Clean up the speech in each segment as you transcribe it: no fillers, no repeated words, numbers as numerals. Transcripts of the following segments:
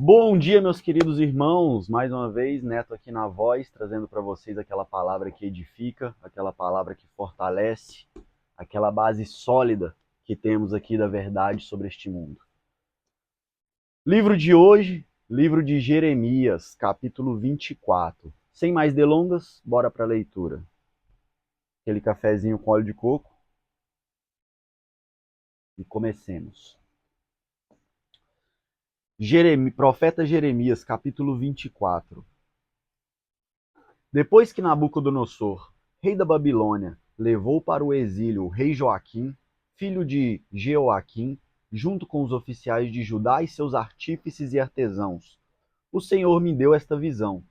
Bom dia, meus queridos irmãos. Mais uma vez, Neto aqui na voz, trazendo para vocês aquela palavra que edifica, aquela palavra que fortalece, aquela base sólida que temos aqui da verdade sobre este mundo. Livro de hoje, livro de Jeremias, capítulo 24. Sem mais delongas, bora para a leitura. Aquele cafezinho com óleo de coco. E comecemos. Profeta Jeremias, capítulo 24. Depois que Nabucodonosor, rei da Babilônia, levou para o exílio o rei Joaquim, filho de Jeoaquim, junto com os oficiais de Judá e seus artífices e artesãos, o Senhor me deu esta visão.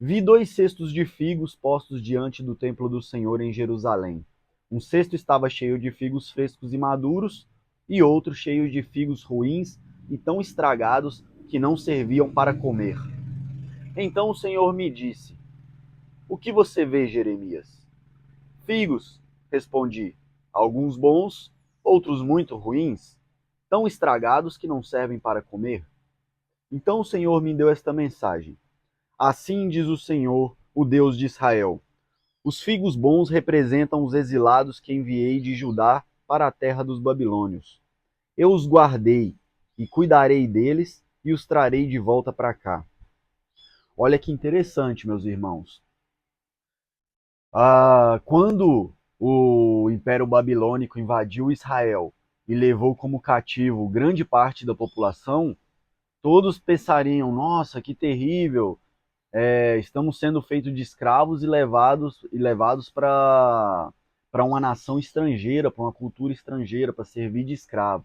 Vi 2 cestos de figos postos diante do templo do Senhor em Jerusalém. Um cesto estava cheio de figos frescos e maduros, e outro cheio de figos ruins e tão estragados que não serviam para comer. Então o Senhor me disse: O que você vê, Jeremias? Figos, respondi, alguns bons, outros muito ruins, tão estragados que não servem para comer. Então o Senhor me deu esta mensagem. Assim diz o Senhor, o Deus de Israel: Os figos bons representam os exilados que enviei de Judá para a terra dos babilônios. Eu os guardei e cuidarei deles e os trarei de volta para cá. Olha que interessante, meus irmãos. Quando o Império Babilônico invadiu Israel e levou como cativo grande parte da população, todos pensariam: nossa, que terrível! Estamos sendo feitos de escravos e levados para uma nação estrangeira, para uma cultura estrangeira, para servir de escravo.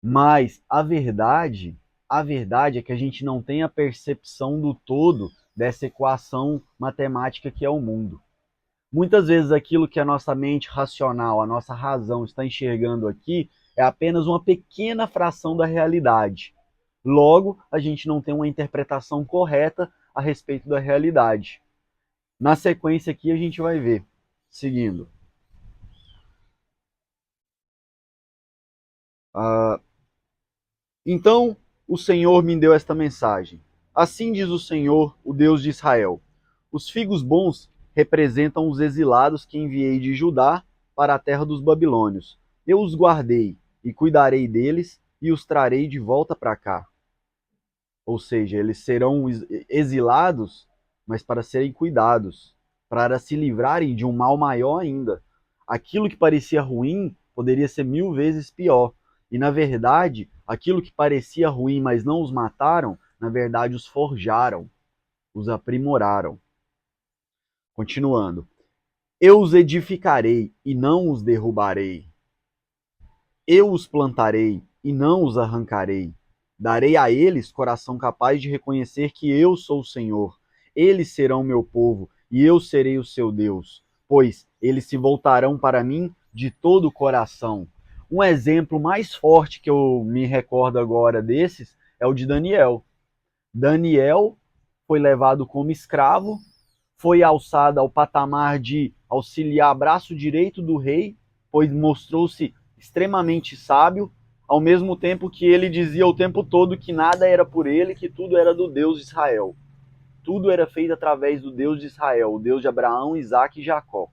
Mas a verdade é que a gente não tem a percepção do todo dessa equação matemática que é o mundo. Muitas vezes aquilo que a nossa mente racional, a nossa razão está enxergando aqui é apenas uma pequena fração da realidade. Logo, a gente não tem uma interpretação correta a respeito da realidade. Na sequência aqui a gente vai ver. Seguindo. Então o Senhor me deu esta mensagem. Assim diz o Senhor, o Deus de Israel: Os figos bons representam os exilados que enviei de Judá para a terra dos babilônios. Eu os guardei e cuidarei deles e os trarei de volta para cá. Ou seja, eles serão exilados, mas para serem cuidados, para se livrarem de um mal maior ainda. Aquilo que parecia ruim poderia ser 1000 vezes pior. E na verdade, aquilo que parecia ruim, mas não os mataram, na verdade os forjaram, os aprimoraram. Continuando. Eu os edificarei e não os derrubarei. Eu os plantarei e não os arrancarei. Darei a eles coração capaz de reconhecer que eu sou o Senhor. Eles serão meu povo e eu serei o seu Deus, pois eles se voltarão para mim de todo o coração. Um exemplo mais forte que eu me recordo agora desses é o de Daniel. Daniel foi levado como escravo, foi alçado ao patamar de auxiliar braço direito do rei, pois mostrou-se extremamente sábio, ao mesmo tempo que ele dizia o tempo todo que nada era por ele, que tudo era do Deus de Israel. Tudo era feito através do Deus de Israel, o Deus de Abraão, Isaque e Jacó.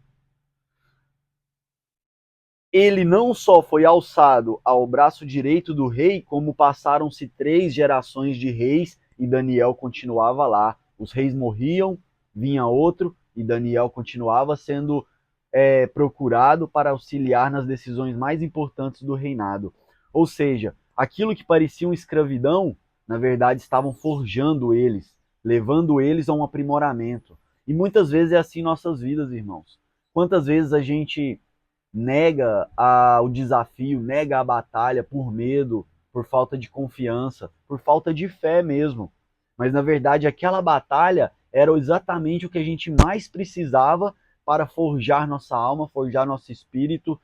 Ele não só foi alçado ao braço direito do rei, como passaram-se 3 gerações de reis e Daniel continuava lá. Os reis morriam, vinha outro e Daniel continuava sendo procurado para auxiliar nas decisões mais importantes do reinado. Ou seja, aquilo que parecia uma escravidão, na verdade estavam forjando eles, levando eles a um aprimoramento. E muitas vezes é assim em nossas vidas, irmãos. Quantas vezes a gente nega o desafio, nega a batalha por medo, por falta de confiança, por falta de fé mesmo. Mas na verdade aquela batalha era exatamente o que a gente mais precisava para forjar nossa alma, forjar nosso espírito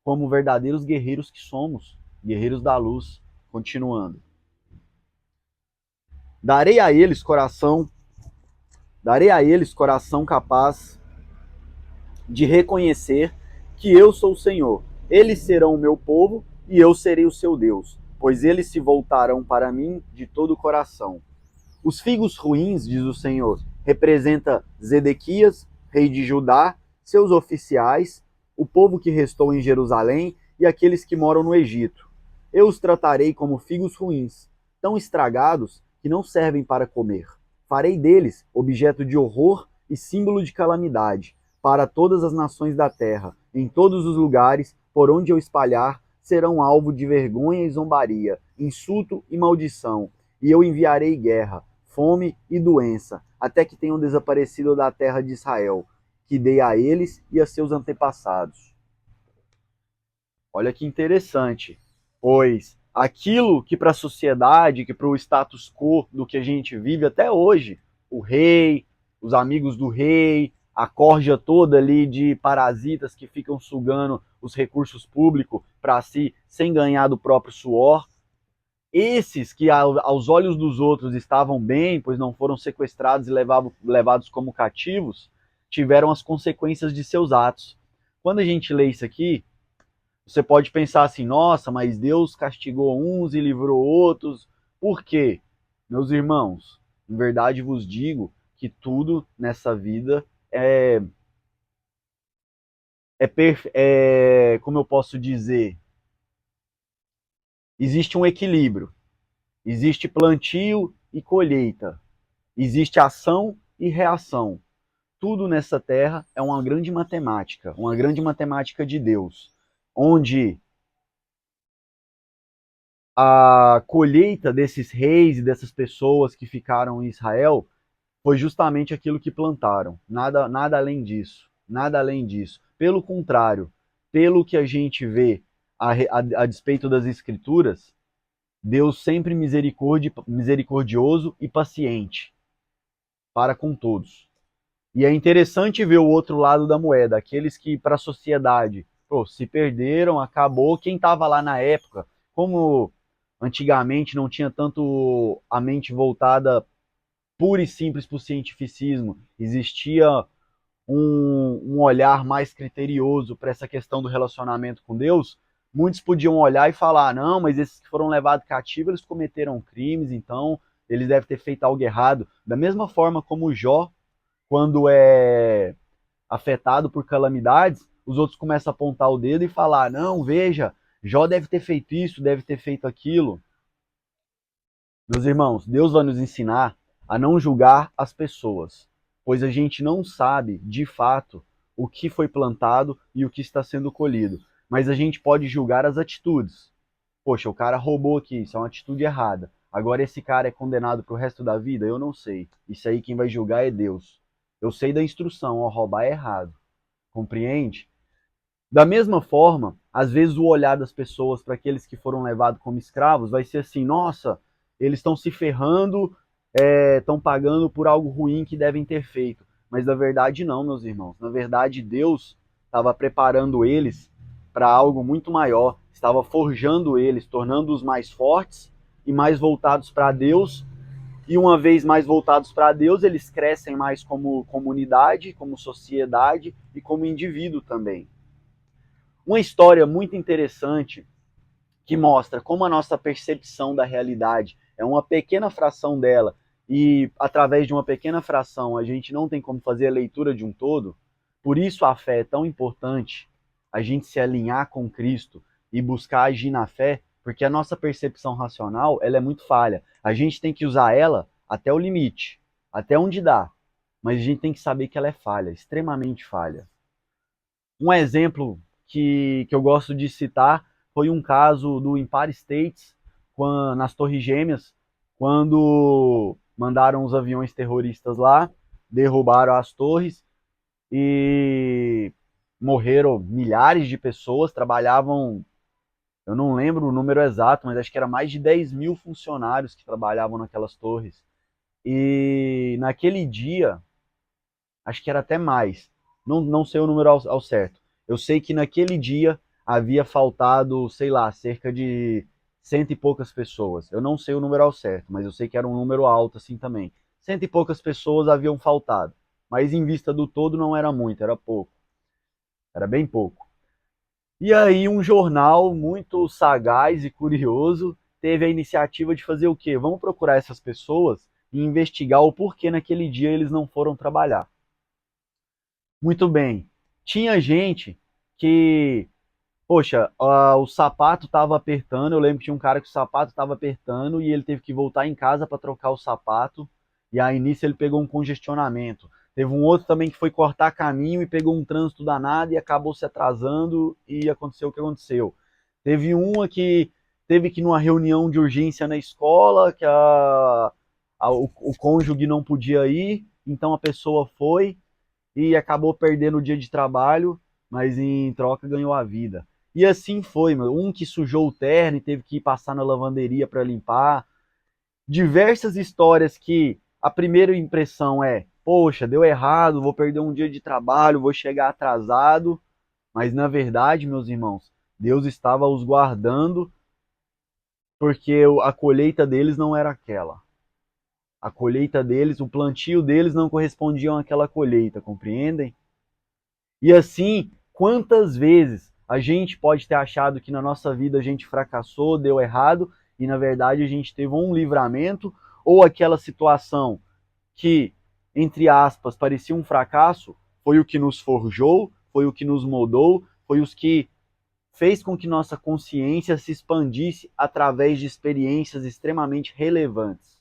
como verdadeiros guerreiros que somos, guerreiros da luz. Continuando. Darei a eles coração capaz de reconhecer que eu sou o Senhor. Eles serão o meu povo e eu serei o seu Deus. pois eles se voltarão para mim de todo o coração. Os figos ruins, diz o Senhor, representa Zedequias, rei de Judá, seus oficiais, o povo que restou em Jerusalém e aqueles que moram no Egito. Eu os tratarei como figos ruins, tão estragados que não servem para comer. Farei deles objeto de horror e símbolo de calamidade para todas as nações da terra. Em todos os lugares por onde eu espalhar, serão alvo de vergonha e zombaria, insulto e maldição. E eu enviarei guerra, fome e doença, até que tenham desaparecido da terra de Israel, que dei a eles e a seus antepassados. Olha que interessante, pois aquilo que para a sociedade, que para o status quo do que a gente vive até hoje, o rei, os amigos do rei, a corja toda ali de parasitas que ficam sugando os recursos públicos para si, sem ganhar do próprio suor, esses que aos olhos dos outros estavam bem, pois não foram sequestrados e levados como cativos, tiveram as consequências de seus atos. Quando a gente lê isso aqui, você pode pensar assim, nossa, mas Deus castigou uns e livrou outros. Por quê? Meus irmãos, em verdade vos digo que tudo nessa vida como eu posso dizer, existe um equilíbrio. Existe plantio e colheita. Existe ação e reação. Tudo nessa terra é uma grande matemática de Deus, onde a colheita desses reis e dessas pessoas que ficaram em Israel foi justamente aquilo que plantaram. Nada além disso. Nada além disso. Pelo contrário, pelo que a gente vê a despeito das Escrituras, Deus sempre misericordioso e paciente para com todos. E é interessante ver o outro lado da moeda, aqueles que para a sociedade se perderam, acabou. Quem estava lá na época, como antigamente não tinha tanto a mente voltada pura e simples para o cientificismo, existia um olhar mais criterioso para essa questão do relacionamento com Deus, muitos podiam olhar e falar, não, mas esses que foram levados cativos, eles cometeram crimes, então eles devem ter feito algo errado. Da mesma forma como Jó, quando é afetado por calamidades, os outros começam a apontar o dedo e falar, não, veja, Jó deve ter feito isso, deve ter feito aquilo. Meus irmãos, Deus vai nos ensinar a não julgar as pessoas, pois a gente não sabe, de fato, o que foi plantado e o que está sendo colhido. Mas a gente pode julgar as atitudes. Poxa, o cara roubou aqui, isso é uma atitude errada. Agora esse cara é condenado para o resto da vida? Eu não sei. Isso aí quem vai julgar é Deus. Eu sei da instrução, ó, roubar é errado. Compreende? Da mesma forma, às vezes o olhar das pessoas para aqueles que foram levados como escravos vai ser assim, nossa, eles estão se ferrando, estão pagando por algo ruim que devem ter feito. Mas na verdade não, meus irmãos. Na verdade, Deus estava preparando eles para algo muito maior, estava forjando eles, tornando-os mais fortes e mais voltados para Deus. E uma vez mais voltados para Deus, eles crescem mais como comunidade, como sociedade e como indivíduo também. Uma história muito interessante que mostra como a nossa percepção da realidade é uma pequena fração dela e através de uma pequena fração a gente não tem como fazer a leitura de um todo. Por isso a fé é tão importante, a gente se alinhar com Cristo e buscar agir na fé, porque a nossa percepção racional ela é muito falha. A gente tem que usar ela até o limite, até onde dá, mas a gente tem que saber que ela é falha, extremamente falha. Um exemplo que eu gosto de citar foi um caso do Empire State, nas Torres Gêmeas, quando mandaram os aviões terroristas lá, derrubaram as torres e morreram milhares de pessoas, trabalhavam, eu não lembro o número exato, mas acho que era mais de 10 mil funcionários que trabalhavam naquelas torres. E naquele dia, acho que era até mais, não sei o número ao certo. Eu sei que naquele dia havia faltado, sei lá, cerca de cento e poucas pessoas. Eu não sei o número ao certo, mas eu sei que era um número alto assim também. Cento e poucas pessoas haviam faltado, mas em vista do todo não era muito, era pouco, era bem pouco. E aí um jornal muito sagaz e curioso teve a iniciativa de fazer o quê? Vamos procurar essas pessoas e investigar o porquê naquele dia eles não foram trabalhar. Muito bem. Tinha gente que, poxa, o sapato estava apertando. Eu lembro que tinha um cara que o sapato estava apertando e ele teve que voltar em casa para trocar o sapato. E aí nisso ele pegou um congestionamento. Teve um outro também que foi cortar caminho e pegou um trânsito danado e acabou se atrasando e aconteceu o que aconteceu. Teve uma que teve que ir numa reunião de urgência na escola, que o cônjuge não podia ir, então a pessoa foi e acabou perdendo o dia de trabalho, mas em troca ganhou a vida. E assim foi, mano. Um que sujou o terno e teve que ir passar na lavanderia para limpar. Diversas histórias que a primeira impressão é: poxa, deu errado, vou perder um dia de trabalho, vou chegar atrasado. Mas na verdade, meus irmãos, Deus estava os guardando porque a colheita deles não era aquela. A colheita deles, o plantio deles não correspondiam àquela colheita, compreendem? E assim, quantas vezes a gente pode ter achado que na nossa vida a gente fracassou, deu errado, e na verdade a gente teve um livramento, ou aquela situação que, entre aspas, parecia um fracasso, foi o que nos forjou, foi o que nos moldou, foi os que fez com que nossa consciência se expandisse através de experiências extremamente relevantes.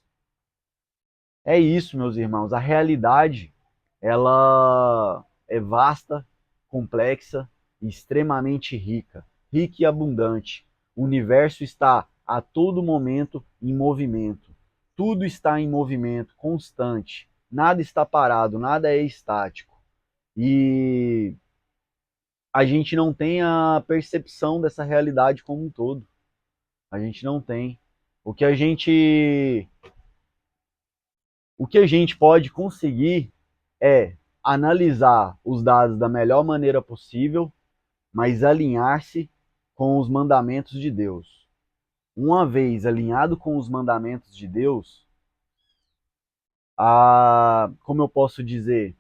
É isso, meus irmãos. A realidade, ela é vasta, complexa e extremamente rica. Rica e abundante. O universo está a todo momento em movimento. Tudo está em movimento constante. Nada está parado, nada é estático. E a gente não tem a percepção dessa realidade como um todo. A gente não tem. O que a gente O que a gente pode conseguir é analisar os dados da melhor maneira possível, mas alinhar-se com os mandamentos de Deus. Uma vez alinhado com os mandamentos de Deus, como eu posso dizer,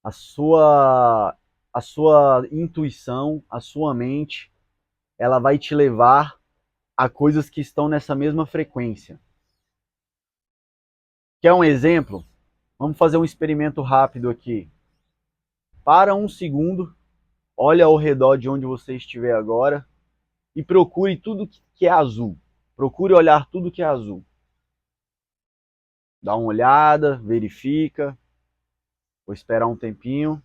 a sua, a sua intuição, a sua mente, ela vai te levar a coisas que estão nessa mesma frequência. Quer um exemplo? Vamos fazer um experimento rápido aqui. Para um segundo, olha ao redor de onde você estiver agora e procure tudo que é azul. Procure olhar tudo que é azul. Dá uma olhada, verifica. Vou esperar um tempinho.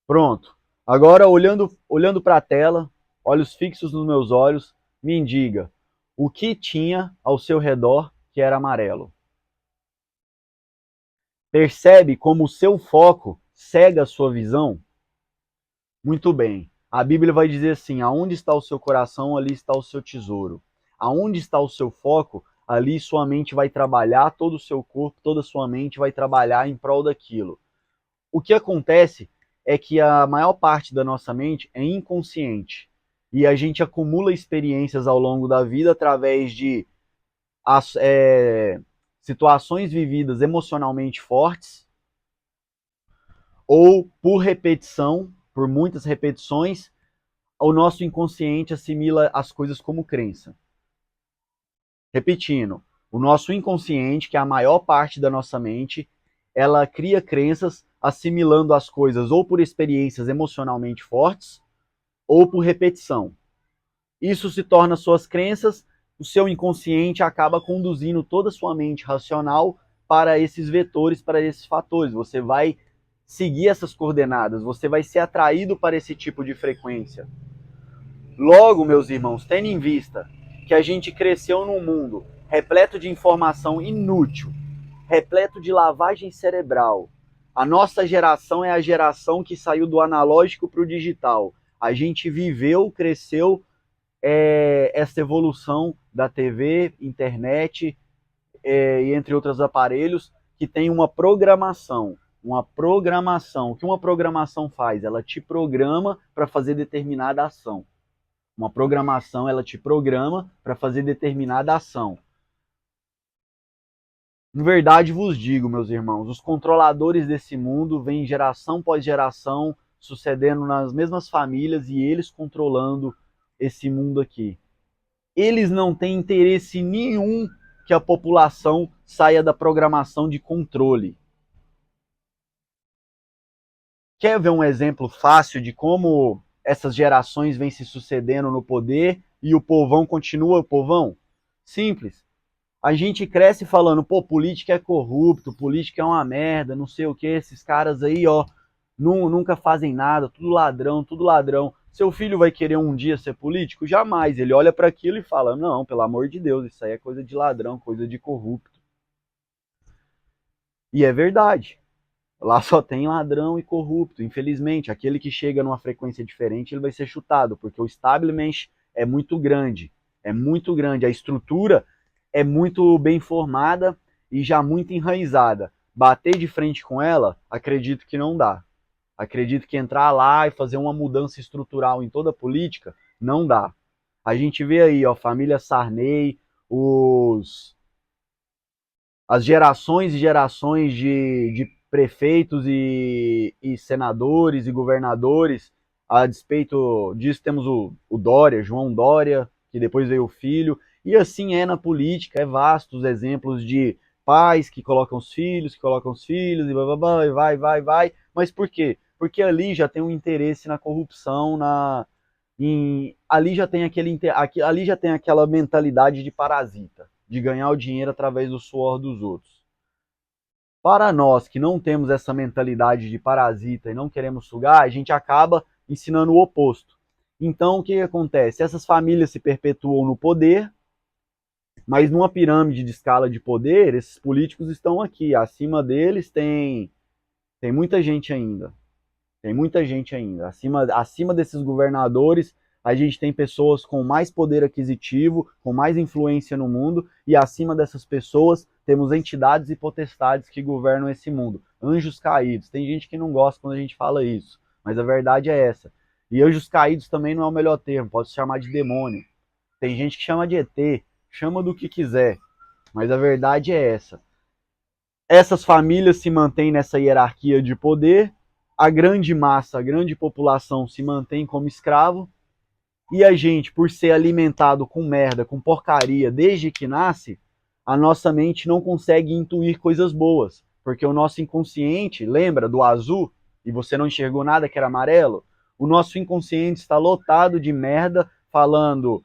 Pronto. Agora, olhando para a tela, olhos fixos nos meus olhos, me diga o que tinha ao seu redor que era amarelo. Percebe como o seu foco cega a sua visão? Muito bem. A Bíblia vai dizer assim: aonde está o seu coração, ali está o seu tesouro. Aonde está o seu foco, ali sua mente vai trabalhar, todo o seu corpo, toda a sua mente vai trabalhar em prol daquilo. O que acontece é que a maior parte da nossa mente é inconsciente. E a gente acumula experiências ao longo da vida através de situações vividas emocionalmente fortes, ou por repetição, por muitas repetições, o nosso inconsciente assimila as coisas como crença. Repetindo, o nosso inconsciente, que é a maior parte da nossa mente, ela cria crenças assimilando as coisas ou por experiências emocionalmente fortes ou por repetição. Isso se torna suas crenças, o seu inconsciente acaba conduzindo toda a sua mente racional para esses vetores, para esses fatores. Você vai seguir essas coordenadas, você vai ser atraído para esse tipo de frequência. Logo, meus irmãos, tendo em vista que a gente cresceu num mundo repleto de informação inútil, repleto de lavagem cerebral, a nossa geração é a geração que saiu do analógico para o digital. A gente viveu, cresceu essa evolução da TV, internet e entre outros aparelhos que tem uma programação. Uma programação. O que uma programação faz? Ela te programa para fazer determinada ação. Uma programação, ela te programa para fazer determinada ação. Em verdade vos digo, meus irmãos, os controladores desse mundo vêm geração após geração, sucedendo nas mesmas famílias e eles controlando esse mundo aqui. Eles não têm interesse nenhum que a população saia da programação de controle. Quer ver um exemplo fácil de como essas gerações vêm se sucedendo no poder e o povão continua o povão? Simples. A gente cresce falando, pô, política é corrupto, política é uma merda, não sei o que, esses caras aí, ó, nunca fazem nada, tudo ladrão, tudo ladrão. Seu filho vai querer um dia ser político? Jamais. Ele olha para aquilo e fala, não, pelo amor de Deus, isso aí é coisa de ladrão, coisa de corrupto. E é verdade. Lá só tem ladrão e corrupto. Infelizmente, aquele que chega numa frequência diferente, ele vai ser chutado, porque o establishment é muito grande. É muito grande. A estrutura é muito bem formada e já muito enraizada. Bater de frente com ela, acredito que não dá. Acredito que entrar lá e fazer uma mudança estrutural em toda a política, não dá. A gente vê aí, ó, família Sarney, as gerações e gerações de prefeitos e senadores e governadores. A despeito disso, temos o Dória, João Dória, que depois veio o filho. E assim é na política, é vasto os exemplos de pais que colocam os filhos, e blá, e vai. Mas por quê? Porque ali já tem um interesse na corrupção, ali já tem ali já tem aquela mentalidade de parasita, de ganhar o dinheiro através do suor dos outros. Para nós que não temos essa mentalidade de parasita e não queremos sugar, a gente acaba ensinando o oposto. Então, o que acontece? Essas famílias se perpetuam no poder, mas numa pirâmide de escala de poder, esses políticos estão aqui. Acima deles tem muita gente ainda. Tem muita gente ainda. Acima desses governadores, a gente tem pessoas com mais poder aquisitivo, com mais influência no mundo, e acima dessas pessoas temos entidades e potestades que governam esse mundo. Anjos caídos. Tem gente que não gosta quando a gente fala isso, mas a verdade é essa. E anjos caídos também não é o melhor termo, pode se chamar de demônio. Tem gente que chama de ET, chama do que quiser, mas a verdade é essa. Essas famílias se mantêm nessa hierarquia de poder, a grande massa, a grande população se mantém como escravo, e a gente, por ser alimentado com merda, com porcaria desde que nasce, a nossa mente não consegue intuir coisas boas, porque o nosso inconsciente, lembra do azul, e você não enxergou nada que era amarelo? O nosso inconsciente está lotado de merda, falando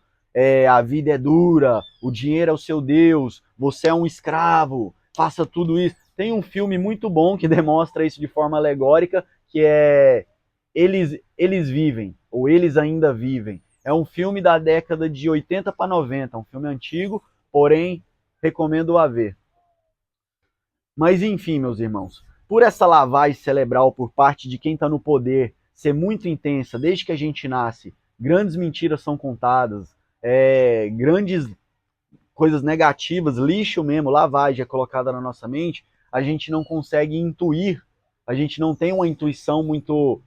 a vida é dura, o dinheiro é o seu Deus, você é um escravo, faça tudo isso. Tem um filme muito bom que demonstra isso de forma alegórica, que é Eles Vivem, ou Eles Ainda Vivem. É um filme da década de 80 para 90, um filme antigo, porém recomendo a ver. Mas enfim, meus irmãos, por essa lavagem cerebral por parte de quem está no poder ser muito intensa desde que a gente nasce, grandes mentiras são contadas, grandes coisas negativas, lixo mesmo, lavagem é colocada na nossa mente, a gente não consegue intuir, a gente não tem uma intuição muito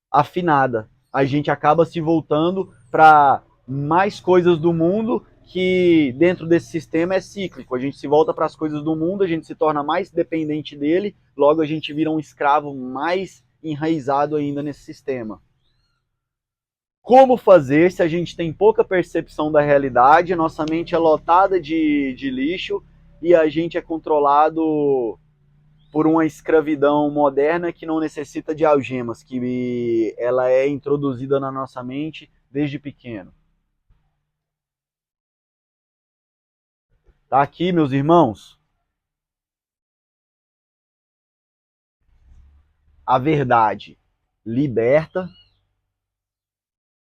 afinada. A gente acaba se voltando para mais coisas do mundo que dentro desse sistema é cíclico. A gente se volta para as coisas do mundo, a gente se torna mais dependente dele, logo a gente vira um escravo mais enraizado ainda nesse sistema. Como fazer se a gente tem pouca percepção da realidade, a nossa mente é lotada de lixo e a gente é controlado por uma escravidão moderna que não necessita de algemas, que ela é introduzida na nossa mente desde pequeno. Tá aqui, meus irmãos, a verdade liberta,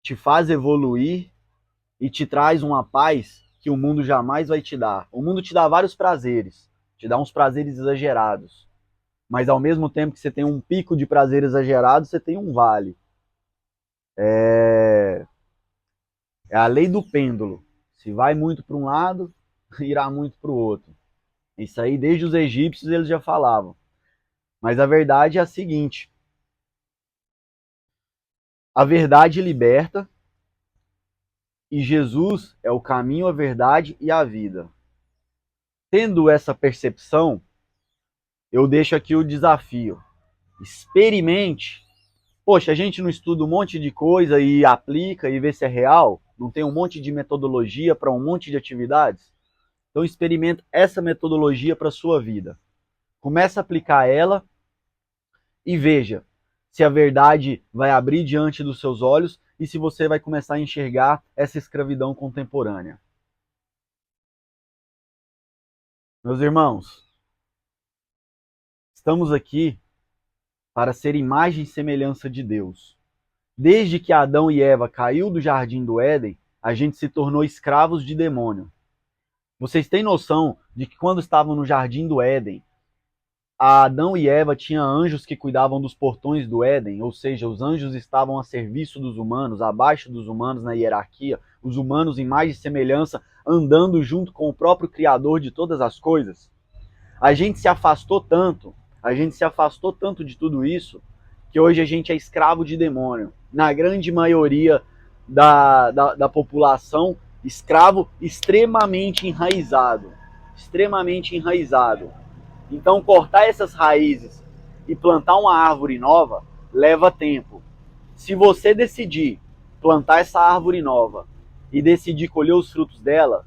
te faz evoluir e te traz uma paz que o mundo jamais vai te dar. O mundo te dá vários prazeres, te dá uns prazeres exagerados, mas ao mesmo tempo que você tem um pico de prazer exagerado, você tem um vale. É a lei do pêndulo. Se vai muito para um lado, irá muito para o outro. Isso aí, desde os egípcios, eles já falavam. Mas a verdade é a seguinte: a verdade liberta e Jesus é o caminho, a verdade e a vida. Tendo essa percepção, eu deixo aqui o desafio. Experimente Poxa, a gente não estuda um monte de coisa e aplica e vê se é real? Não tem um monte de metodologia para um monte de atividades? Então experimenta essa metodologia para a sua vida. Começa a aplicar ela e veja se a verdade vai abrir diante dos seus olhos e se você vai começar a enxergar essa escravidão contemporânea. Meus irmãos, estamos aqui para ser imagem e semelhança de Deus. Desde que Adão e Eva caiu do jardim do Éden, a gente se tornou escravos de demônio. Vocês têm noção de que quando estavam no jardim do Éden, Adão e Eva tinham anjos que cuidavam dos portões do Éden, ou seja, os anjos estavam a serviço dos humanos, abaixo dos humanos na hierarquia, os humanos em imagem e semelhança, andando junto com o próprio Criador de todas as coisas. A gente se afastou tanto de tudo isso, que hoje a gente é escravo de demônio. Na grande maioria da população, escravo extremamente enraizado. Extremamente enraizado. Então, cortar essas raízes e plantar uma árvore nova leva tempo. Se você decidir plantar essa árvore nova e decidir colher os frutos dela,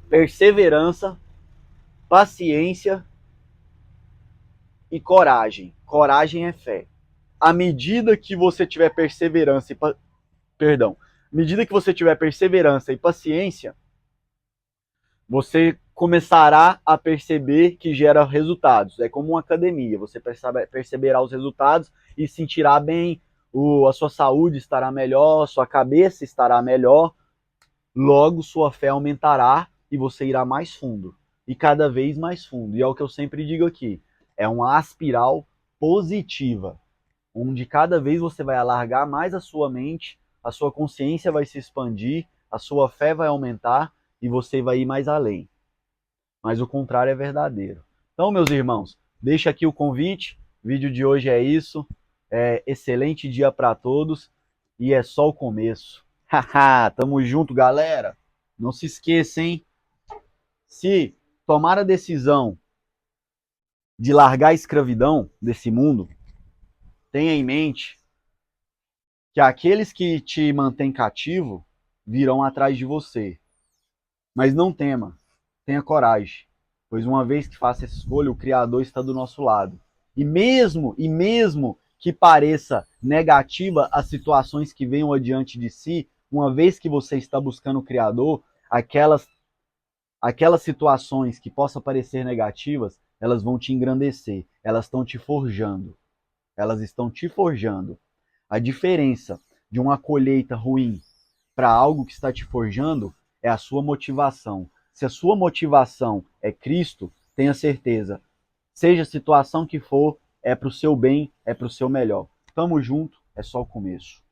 perseverança, paciência e coragem. Coragem é fé. À medida que você tiver perseverança e à medida que você tiver perseverança e paciência, você começará a perceber que gera resultados. É como uma academia, você perceberá os resultados e sentirá bem, a sua saúde estará melhor, sua cabeça estará melhor, logo sua fé aumentará e você irá mais fundo, e cada vez mais fundo. E é o que eu sempre digo aqui, é uma espiral positiva, onde cada vez você vai alargar mais a sua mente, a sua consciência vai se expandir, a sua fé vai aumentar e você vai ir mais além. Mas o contrário é verdadeiro. Então, meus irmãos, deixa aqui o convite. O vídeo de hoje é isso. Excelente dia para todos e é só o começo. Haha, tamo junto, galera. Não se esqueça, hein? Se tomar a decisão de largar a escravidão desse mundo, tenha em mente que aqueles que te mantêm cativo virão atrás de você. Mas não tema, tenha coragem, pois uma vez que faça essa escolha, o Criador está do nosso lado. E mesmo que pareça negativa as situações que venham adiante de si, uma vez que você está buscando o Criador, aquelas situações que possam parecer negativas, elas vão te engrandecer, elas estão te forjando. Elas estão te forjando. A diferença de uma colheita ruim para algo que está te forjando é a sua motivação. Se a sua motivação é Cristo, tenha certeza, seja a situação que for, é para o seu bem, é para o seu melhor. Tamo junto, é só o começo.